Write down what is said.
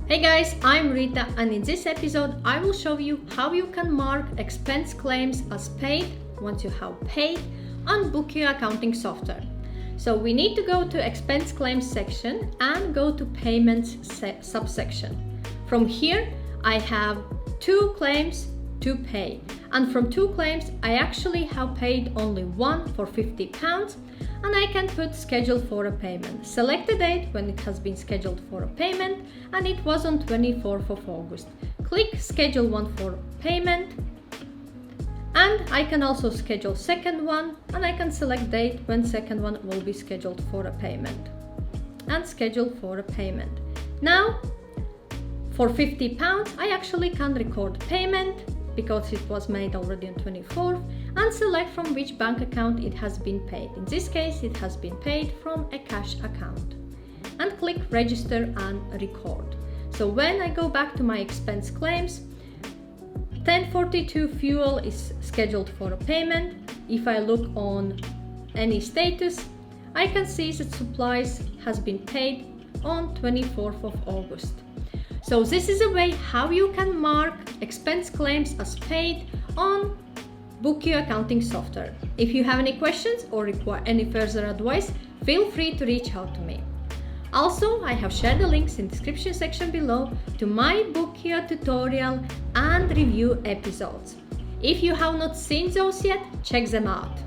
Hey guys, I'm Rita, and in this episode I will show you how you can mark expense claims as paid once you have paid on Bokio accounting software. So we need to go to expense claims section and go to payments subsection. From here I have 2 claims to pay, and from 2 claims I actually have paid only one for £50, and I can put schedule for a payment. Select the date when it has been scheduled for a payment, and it was on 24th of August. Click schedule one for payment, and I can also schedule second one, and I can select date when second one will be scheduled for a payment and schedule for a payment. Now for £50 I actually can record payment because it was made already on 24th, and select from which bank account it has been paid. In this case it has been paid from a cash account, and click register and record. So when I go back to my expense claims, 1042 fuel is scheduled for a payment. If I look on any status, I can see that supplies has been paid on 24th of August. So this is a way how you can mark expense claims as paid on Bokio accounting software. If you have any questions or require any further advice, feel free to reach out to me. Also, I have shared the links in the description section below to my Bokio tutorial and review episodes. If you have not seen those yet, check them out.